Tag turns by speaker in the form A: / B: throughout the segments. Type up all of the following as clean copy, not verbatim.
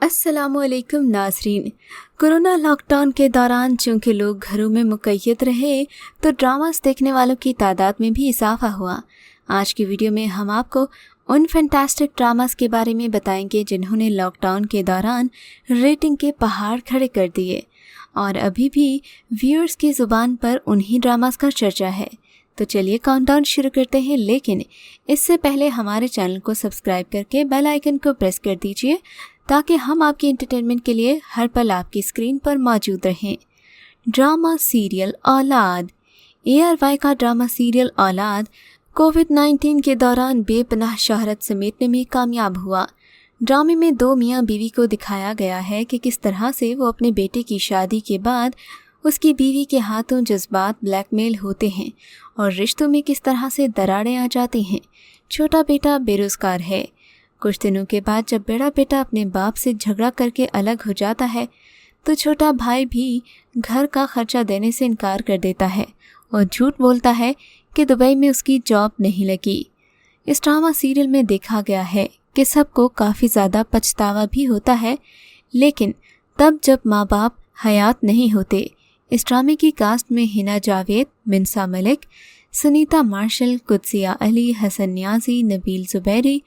A: अस्सलामु अलैकुम नाज़रीन। कोरोना लॉकडाउन के दौरान चूँकि लोग घरों में मुक़य्यद रहे तो ड्रामास देखने वालों की तादाद में भी इजाफा हुआ। आज की वीडियो में हम आपको उन फैंटास्टिक ड्रामास के बारे में बताएंगे जिन्होंने लॉकडाउन के दौरान रेटिंग के पहाड़ खड़े कर दिए और अभी भी व्यूअर्स की ज़ुबान पर उन्हीं ड्रामास का चर्चा है। तो चलिए काउंटडाउन शुरू करते हैं, लेकिन इससे पहले हमारे चैनल को सब्सक्राइब करके बेल आइकन को प्रेस कर दीजिए ताकि हम आपके एंटरटेनमेंट के लिए हर पल आपकी स्क्रीन पर मौजूद रहें। ड्रामा सीरियल औलाद। ARY का ड्रामा सीरियल औलाद कोविड-19 के दौरान बेपनाह शोहरत समेटने में कामयाब हुआ। ड्रामे में दो मियाँ बीवी को दिखाया गया है कि किस तरह से वो अपने बेटे की शादी के बाद उसकी बीवी के हाथों जज्बात ब्लैकमेल होते हैं और रिश्तों में किस तरह से दरारें आ जाती हैं। छोटा बेटा बेरोज़गार है। कुछ दिनों के बाद जब बड़ा बेटा अपने बाप से झगड़ा करके अलग हो जाता है तो छोटा भाई भी घर का खर्चा देने से इनकार कर देता है और झूठ बोलता है कि दुबई में उसकी जॉब नहीं लगी। इस ड्रामा सीरियल में देखा गया है कि सबको काफ़ी ज़्यादा पछतावा भी होता है, लेकिन तब जब माँ बाप हयात नहीं होते। इस ड्रामे की कास्ट में हिना जावेद, मिनसा मलिक, सुनीता मार्शल, कुदसिया अली, हसन न्याजी, नबील जुबैरी,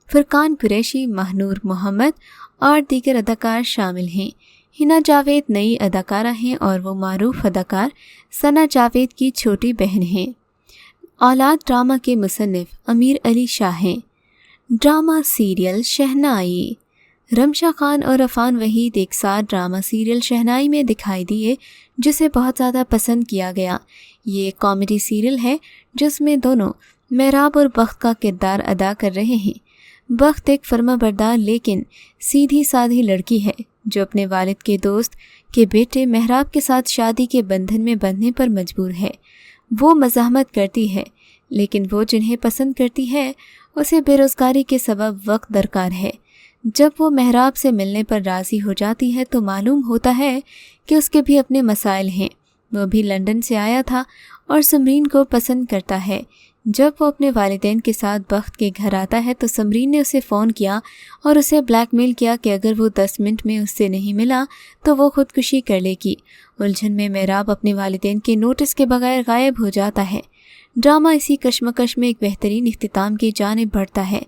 A: फुरकान कुरैशी, महनूर मोहम्मद और दीगर अदाकार शामिल हैं। हिना जावेद नई अदाकारा हैं और वो मारूफ अदाकार सना जावेद की छोटी बहन हैं। औलाद ड्रामा के मुसन्निफ अमीर अली शाह हैं। ड्रामा सीरियल शहनाई। रमशा खान और अफान वहीद एक साथ ड्रामा सीरियल शहनाई में दिखाई दिए, जिसे बहुत ज़्यादा पसंद किया गया। ये एक कॉमेडी सीरियल है जिसमें दोनों मेहराब और बख्त का किरदार अदा कर रहे हैं। बख्त एक फर्माबरदार लेकिन सीधी साधी लड़की है जो अपने वालिद के दोस्त के बेटे मेहराब के साथ शादी के बंधन में बंधने पर मजबूर है। वो मज़ाहमत करती है, लेकिन वो जिन्हें पसंद करती है उसे बेरोज़गारी के सबब वक्त दरकार है। जब वो मेहराब से मिलने पर राज़ी हो जाती है तो मालूम होता है कि उसके भी अपने मसाइल हैं। वो भी लंदन से आया था और समरीन को पसंद करता है। जब वो अपने वालिदैन के साथ बख्त के घर आता है तो समरीन ने उसे फ़ोन किया और उसे ब्लैकमेल किया कि अगर वो 10 मिनट में उससे नहीं मिला तो वो खुदकुशी कर लेगी। उलझन में मेहराब अपने वालिदैन के नोटिस के बगैर गायब हो जाता है। ड्रामा इसी कश्मकश में एक बेहतरीन इख्तिताम की जानिब बढ़ता है।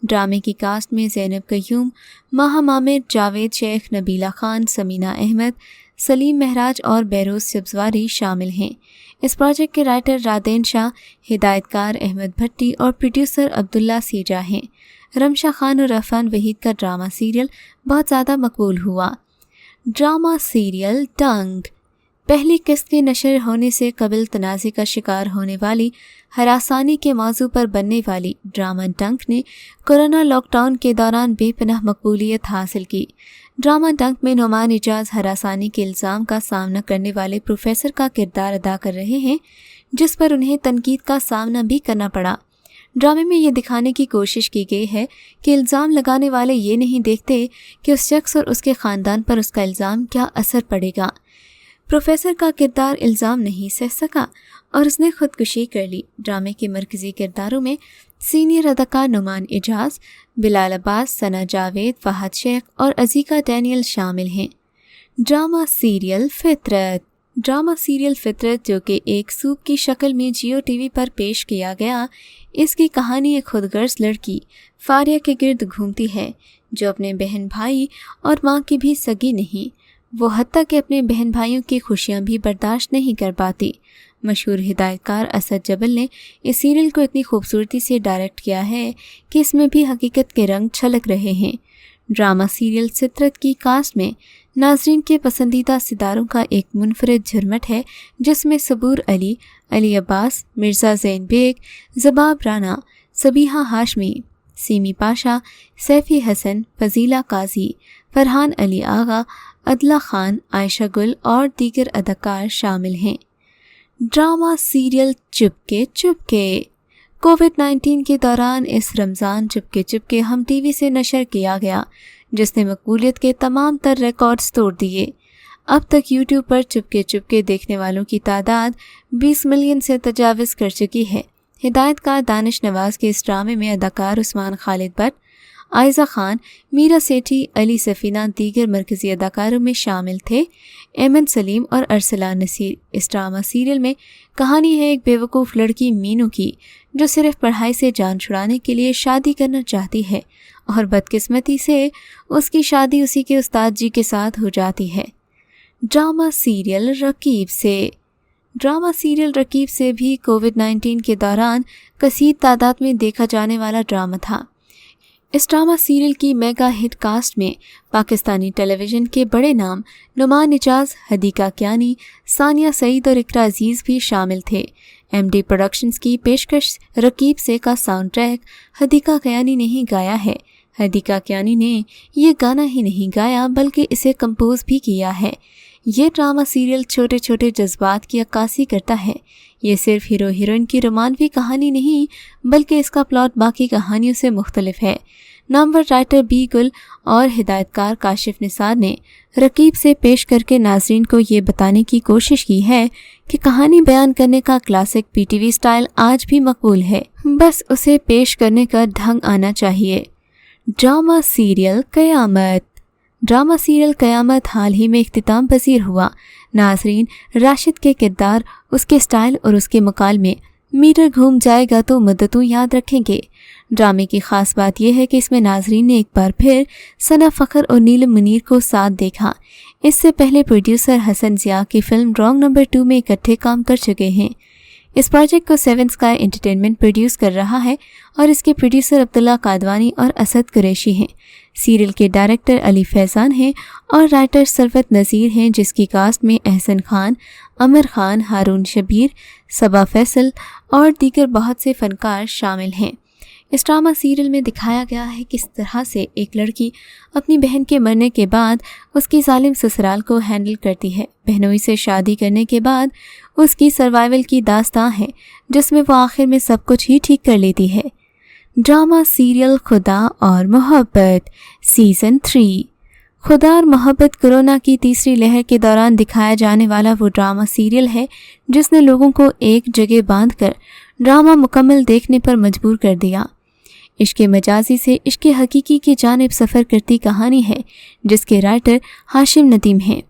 A: ड्रामे की कास्ट में ज़ैनब कयूम, माहा मामिर, जावेद शेख, नबीला खान, समीना अहमद, सलीम महराज और बेरोज़ सब्ज़वारी शामिल हैं। इस प्रोजेक्ट के राइटर रादेन शाह, हिदायतकार अहमद भट्टी और प्रोड्यूसर अब्दुल्ला सीजा हैं। रमशा खान और अफान वहीद का ड्रामा सीरियल बहुत ज़्यादा मकबूल हुआ। ड्रामा सीरियल डंक। पहली किस्त के नशर होने से कबिल तनाज़े का शिकार होने वाली हरासानी के मौजू पर बनने वाली ड्रामा डंक ने कोरोना लॉकडाउन के दौरान बेपनाह मकबूलियत हासिल की। ड्रामा डंक में नुमान इजाज़ हरासानी के इल्ज़ाम का सामना करने वाले प्रोफेसर का किरदार अदा कर रहे हैं, जिस पर उन्हें तनकीद का सामना भी करना पड़ा। ड्रामे में ये दिखाने की कोशिश की गई है कि इल्ज़ाम लगाने वाले ये नहीं देखते कि उस शख्स और उसके ख़ानदान पर उसका इल्ज़ाम क्या असर पड़ेगा। प्रोफेसर का किरदार इल्ज़ाम नहीं सह सका और उसने खुदकुशी कर ली। ड्रामे के मरकज़ी किरदारों में सीनियर अदाकार नुमान इजाज़, बिलाल अब्बास, सना जावेद, फहद शेख और अज़ीका डैनियल शामिल हैं। ड्रामा सीरियल फितरत। ड्रामा सीरियल फितरत, जो कि एक सूप की शक्ल में जियो टीवी पर पेश किया गया, इसकी कहानी एक खुदगर्ज लड़की फारिया के गिर्द घूमती है जो अपने बहन भाई और माँ की भी सगी नहीं। वो हत्ता कि अपने बहन भाइयों की खुशियाँ भी बर्दाश्त नहीं कर पाती। मशहूर हिदायतकार असद जबल ने इस सीरियल को इतनी खूबसूरती से डायरेक्ट किया है कि इसमें भी हकीकत के रंग छलक रहे हैं। ड्रामा सीरियल फितरत की कास्ट में नाजरीन के पसंदीदा सितारों का एक मुनफरिद झुरमट है, जिसमें सबूर अली, अली अब्बास, मिर्ज़ा ज़ैन बेग, ज़बाब राना, सबीहा हाशमी, सीमी पाशा, सैफ़ी हसन, फजीला काजी, फरहान अली आगा, अदला खान, आयशा गुल और दीगर अदाकार शामिल हैं। Drama serial Chupke Chupke. कोविड-19 के दौरान इस रमज़ान चुपके चुपके हम टीवी से नशर किया गया, जिसने मकबूलियत के तमाम तर रिकॉर्ड्स तोड़ दिए। अब तक यूट्यूब पर चुपके चुपके देखने वालों की तादाद 20 मिलियन से तजाविज़ कर चुकी है। हिदायतकार दानिश नवाज़ के इस ड्रामे में अदाकार उस्मान खालिद भट्ट, آئزہ خان، میرا سیٹھی، علی سفینہ دیگر مرکزی اداکاروں میں شامل تھے۔ ایمن سلیم اور ارسلان نصیر۔ اس ڈرامہ سیریل میں کہانی ہے ایک بیوقوف لڑکی مینو کی، جو صرف پڑھائی سے جان چھڑانے کے لیے شادی کرنا چاہتی ہے اور بدقسمتی سے اس کی شادی اسی کے استاد جی کے ساتھ ہو جاتی ہے۔ ڈرامہ سیریل رقیب سے۔ ڈرامہ سیریل رقیب سے بھی کووڈ-19 کے دوران کثیر تعداد میں دیکھا جانے والا ڈرامہ تھا۔ اس ڈرامہ سیریل کی میگا ہٹ کاسٹ میں پاکستانی ٹیلی ویژن کے بڑے نام نعمان اعجاز، حدیقہ کیانی، ثانیہ سعید اور اقرا عزیز بھی شامل تھے۔ ایم ڈی پروڈکشنز کی پیشکش رقیب سے کا ساؤنڈ ٹریک حدیقہ کیانی نے ہی گایا ہے۔ حدیقہ کیانی نے یہ گانا ہی نہیں گایا بلکہ اسے کمپوز بھی کیا ہے۔ یہ ڈرامہ سیریل چھوٹے چھوٹے جذبات کی عکاسی کرتا ہے۔ یہ صرف ہیرو ہیروئن کی رومانوی کہانی نہیں بلکہ اس کا پلاٹ باقی کہانیوں سے مختلف ہے۔ نامور رائٹر بی گل اور ہدایت کار کاشف نثار نے رقیب سے پیش کر کے ناظرین کو یہ بتانے کی کوشش کی ہے کہ کہانی بیان کرنے کا classic P T V style آج بھی مقبول ہے، بس اسے پیش کرنے کا ڈھنگ آنا چاہیے۔ ڈرامہ سیریل قیامت۔ ڈرامہ سیریل قیامت حال ہی میں اختتام پذیر ہوا۔ ناظرین راشد کے کردار، اس کے سٹائل اور اس کے مکالمے میٹر گھوم جائے گا تو مدتوں یاد رکھیں گے۔ ڈرامے کی خاص بات یہ ہے کہ اس میں ناظرین نے ایک بار پھر ثنا فخر اور نیلم منیر کو ساتھ دیکھا۔ اس سے پہلے پروڈیوسر حسن ضیاء کی فلم رانگ نمبر 2 میں اکٹھے کام کر چکے ہیں۔ اس پروجیکٹ کو 7 اسکائی انٹرٹینمنٹ پروڈیوس کر رہا ہے اور اس کے پروڈیوسر عبداللہ قادوانی اور اسد قریشی ہیں۔ سیریل کے ڈائریکٹر علی فیضان ہیں اور رائٹر ثروت نذیر ہیں، جس کی کاسٹ میں احسن خان، عمر خان، ہارون شبیر، صبا فیصل اور دیگر بہت سے فنکار شامل ہیں۔ اس ڈرامہ سیریل میں دکھایا گیا ہے کس طرح سے ایک لڑکی اپنی بہن کے مرنے کے بعد اس کی ظالم سسرال کو ہینڈل کرتی ہے۔ بہنوئی سے شادی کرنے کے بعد اس کی سروائیول کی داستان ہے جس میں وہ آخر میں سب کچھ ہی ٹھیک کر لیتی ہے۔ ڈرامہ سیریل خدا اور محبت سیزن 3۔ خدا اور محبت کورونا کی تیسری لہر کے دوران دکھایا جانے والا وہ ڈرامہ سیریل ہے جس نے لوگوں کو ایک جگہ باندھ کر ڈرامہ مکمل دیکھنے پر مجبور کر دیا۔ عشق مجازی سے عشق حقیقی کی جانب سفر کرتی کہانی ہے جس کے رائٹر ہاشم ندیم ہیں۔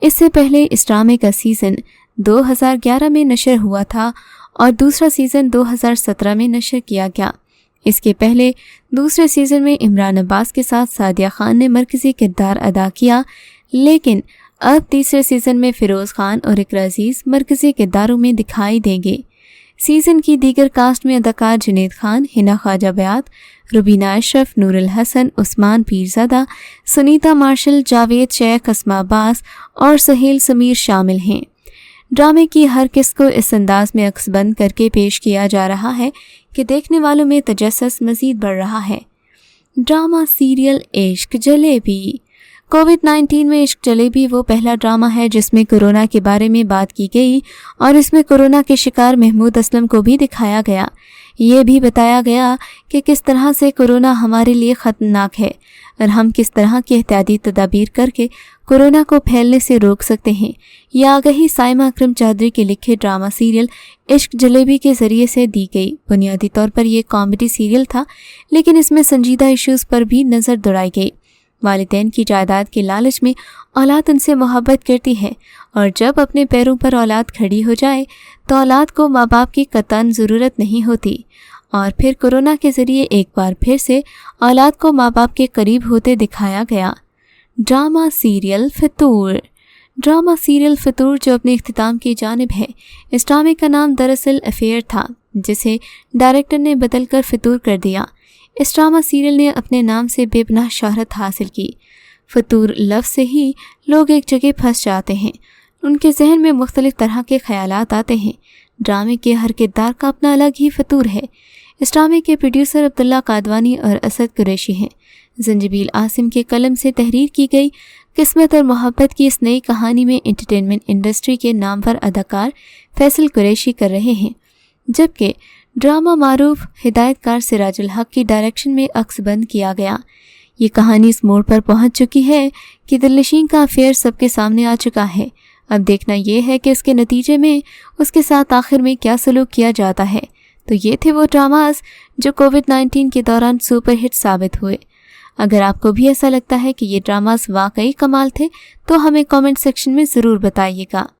A: اس سے پہلے اس ڈرامے کا سیزن 2011 میں نشر ہوا تھا اور دوسرا سیزن 2017 میں نشر کیا گیا۔ اس کے پہلے دوسرے سیزن میں عمران عباس کے ساتھ سعدیہ خان نے مرکزی کردار ادا کیا، لیکن اب تیسرے سیزن میں فیروز خان اور اقرا عزیز مرکزی کرداروں میں دکھائی دیں گے۔ سیزن کی دیگر کاسٹ میں اداکار جنید خان، ہنا خواجہ بیات، روبینہ اشرف، نور الحسن، عثمان پیرزادہ، سنیتا مارشل، جاوید شیخ، اسماء عباس اور سہیل سمیر شامل ہیں۔ ڈرامے کی ہر قسط کو اس انداز میں عکس بند کر کے پیش کیا جا رہا ہے کہ دیکھنے والوں میں تجسس مزید بڑھ رہا ہے۔ ڈرامہ سیریل عشق جلیبی۔ کووڈ-19 میں عشق جلیبی وہ پہلا ڈرامہ ہے جس میں کورونا کے بارے میں بات کی گئی اور اس میں کورونا کے شکار محمود اسلم کو بھی دکھایا گیا۔ یہ بھی بتایا گیا کہ کس طرح سے کورونا ہمارے لیے خطرناک ہے اور ہم کس طرح کی احتیاطی تدابیر کر کے کورونا کو پھیلنے سے روک سکتے ہیں۔ یہ آگہی سائمہ اکرم چودھری کے لکھے ڈرامہ سیریل عشق جلیبی کے ذریعے سے دی گئی۔ بنیادی طور پر یہ کامیڈی سیریل تھا، لیکن اس میں سنجیدہ ایشوز پر بھی نظر دوڑائی گئی۔ والدین کی جائیداد کے لالچ میں اولاد ان سے محبت کرتی ہے اور جب اپنے پیروں پر اولاد کھڑی ہو جائے تو اولاد کو ماں باپ کی قطعاً ضرورت نہیں ہوتی، اور پھر کورونا کے ذریعے ایک بار پھر سے اولاد کو ماں باپ کے قریب ہوتے دکھایا گیا۔ Drama serial Fitoor. Drama serial Fitoor جو اپنے اختتام کی جانب ہے۔ اس ڈرامے کا نام دراصل افیئر تھا جسے ڈائریکٹر نے بدل کر فطور کر دیا۔ اس ڈرامہ سیریل نے اپنے نام سے بے پناہ شہرت حاصل کی۔ فطور لفظ سے ہی لوگ ایک جگہ پھنس جاتے ہیں، ان کے ذہن میں مختلف طرح کے خیالات آتے ہیں۔ ڈرامے کے ہر کردار کا اپنا الگ ہی فطور ہے۔ اس ڈرامے کے پروڈیوسر عبداللہ قادوانی اور اسد قریشی ہیں۔ زنجبیل عاصم کے قلم سے تحریر کی گئی قسمت اور محبت کی اس نئی کہانی میں انٹرٹینمنٹ انڈسٹری کے نامور اداکار فیصل قریشی کر رہے ہیں، جبکہ ڈرامہ معروف ہدایت کار سراج الحق کی ڈائریکشن میں عکس بند کیا گیا۔ یہ کہانی اس موڑ پر پہنچ چکی ہے کہ دلنشین کا افیئر سب کے سامنے آ چکا ہے۔ اب دیکھنا یہ ہے کہ اس کے نتیجے میں اس کے ساتھ آخر میں کیا سلوک کیا جاتا ہے۔ تو یہ تھے وہ ڈراماز جو کووڈ-19 کے دوران سپر ہٹ ثابت ہوئے۔ अगर आपको भी ऐसा लगता है कि ये ड्रामास वाकई कमाल थे तो हमें कमेंट सेक्शन में ज़रूर बताइएगा।